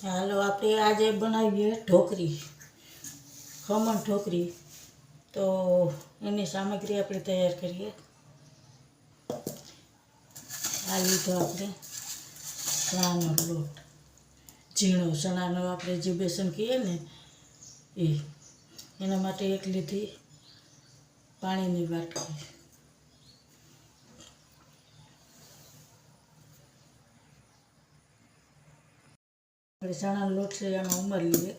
હાલો આપણે આજે બનાવીએ ઢોકરી, ખમણ ઢોકરી. તો એની સામગ્રી આપણે તૈયાર કરીએ. આ લીધો આપણે ચણાનો લોટ, ઝીણો ચણાનો આપણે જે બેસન કહીએ ને એ. એના માટે એક લીધી પાણીની વાટકી. આપણે ચણાનો લોટ છે એમાં ઉમેરી લઈએ.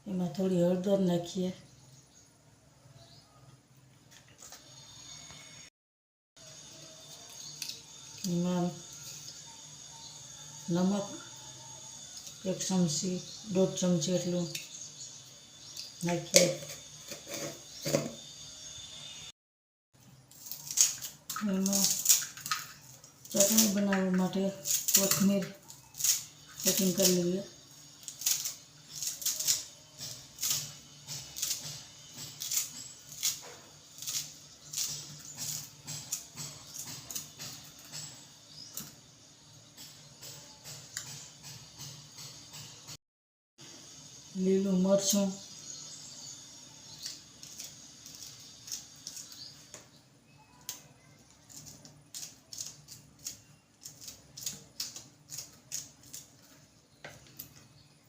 એમાં થોડી હળદર નાખીએ. એમાં નમક 1 ચમચી 1.5 ચમચી એટલું નાખીએ. એમાં ચટણી બનાવવા માટે કોથમીર કટિંગ કરી લઈએ. લીલું મરચું,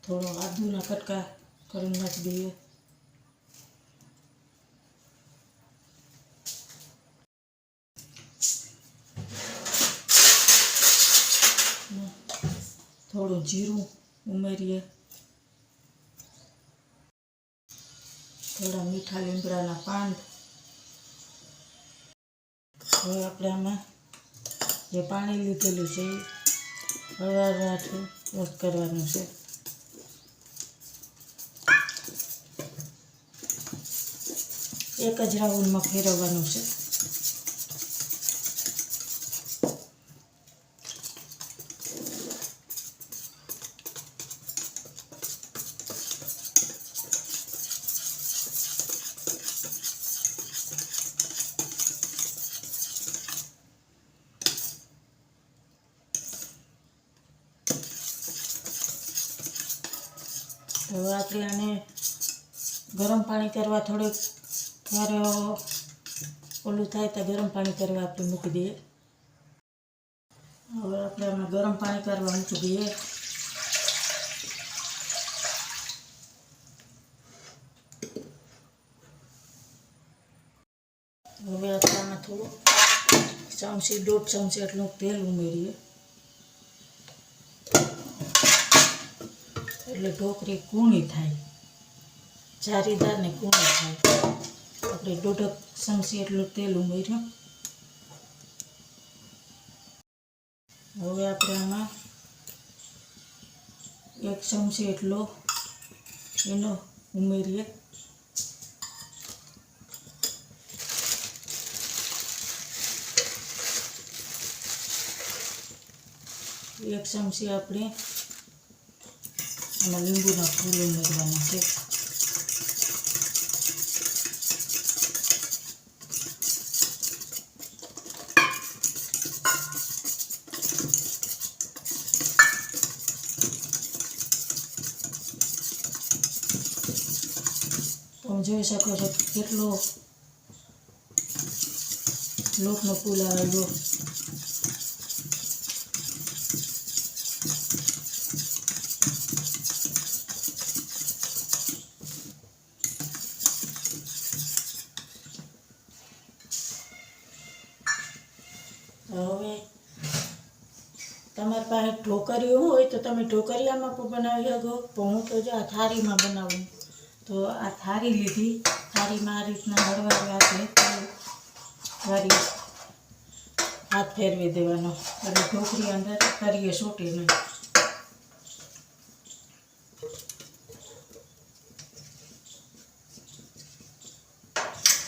થોડો આદુના કટકા કરીને નાખી દઈએ. થોડું જીરું ઉમેરીએ. થોડા મીઠા લીમડાના પાન. હવે આપણે આમાં જે પાણી લીધેલું છે એ હળવા હાથે વોશ કરવાનું છે. એક જ રાઉન્ડમાં ફેરવવાનું છે. હવે આપણે આને ગરમ પાણી કરવા થોડેક વાર ઓલું થાય તો ગરમ પાણી કરવા આપણે મૂકી દઈએ. હવે આપણે આમાં ગરમ પાણી કરવા મૂકી દઈએ. હવે આપણે આમાં થોડું 1 ચમચી 1.5 ચમચી એટલું તેલ ઉમેરીએ. એટલે ઢોકરી કૂણી થાય, જારીદાર ને કૂણી થાય. આપણે 1.5 ચમચી એટલું તેલ ઉમેર્યું. હવે આપણે આમાં 1 ચમચી એટલો એનો ઉમેરીએ. એક ચમચી આપણે આમાં લીંબુના ફૂલ ઉમેરવાના છે. તમે જોઈ શકો છો કેટલો લોટનો ફૂલ આવેલો. હવે તમારી પાસે ઢોકરીઓ હોય તો તમે ઢોકરિયામાં પણ બનાવી શકો. પણ હું તો જો આ થાળીમાં બનાવું. તો આ થાળી લીધી. થાળીમાં આ રીતના હળવા હાથે વારી હાથ ફેરવી દેવાનો એટલે ઢોકરી અંદર તરીએ ચોટે નહીં.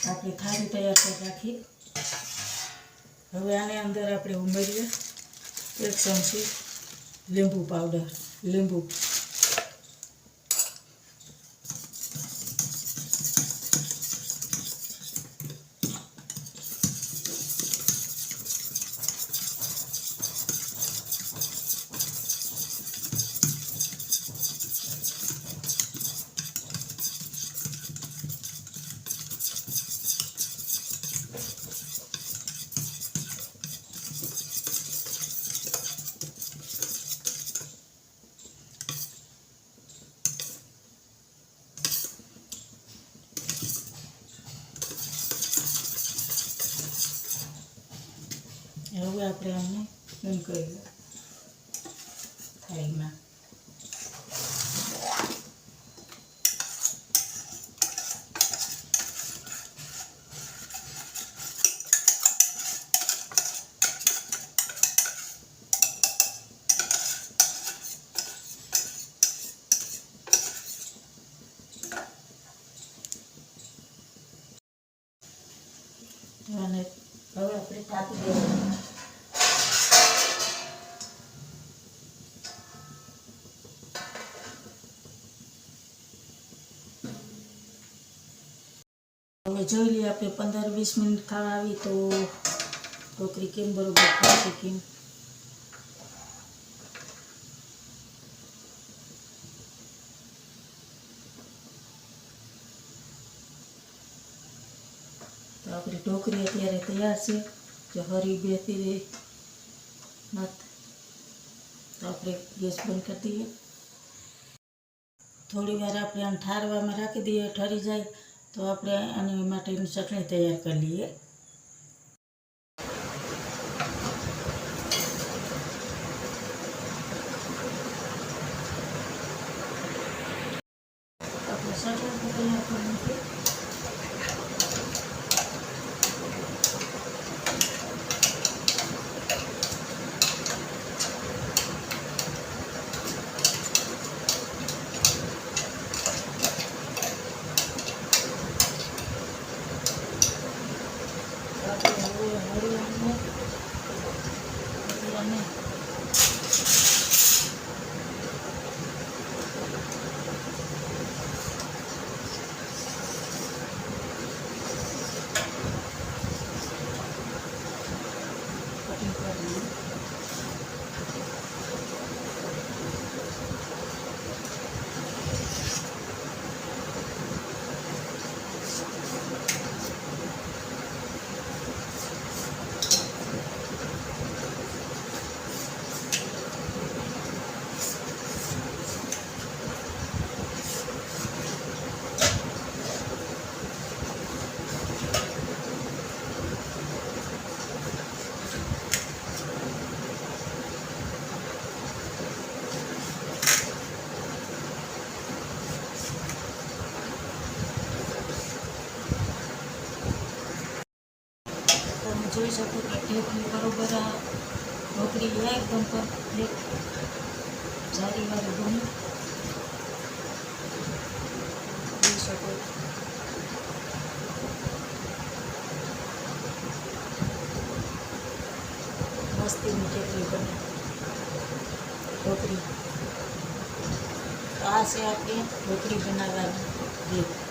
આપણી થાળી તૈયાર કરી રાખી. હવે આની અંદર આપણે ઉમેરીએ 1 ચમચી લીંબુ પાવડર. લીંબુ હવે આપણે આને બંધ કરી દઈએ થાળીમાં. અને હવે આપણે ઢાંકી દેવાનું. હવે જોઈ લઈએ આપણે 15-20 મિનિટ ખાવા આવી તો ઢોકળી કેમ બરોબર ખાશે કેમ. તો આપણી ઢોકળી અત્યારે તૈયાર છે. જો હરી બેસી રહે મત તો આપણે ગેસ બંધ કરી દઈએ. થોડી વાર આપણે આને ઠારવામાં રાખી દઈએ. ઠરી જાય તો આપણે આની માટેની ચટણી તૈયાર કરી લઈએ. આપણે ચટણી તૈયાર કરી નાખીએ. જોઈ શકો કે ઢોકળી બરોબર ઢોકળી એકદમ પરફેક્ટ જારીવાળી બની. જોઈ શકો મસ્તીની ઢોકળી બની. ઢોકળી આ છે આપણે ઢોકળી બનાવવાની રીત.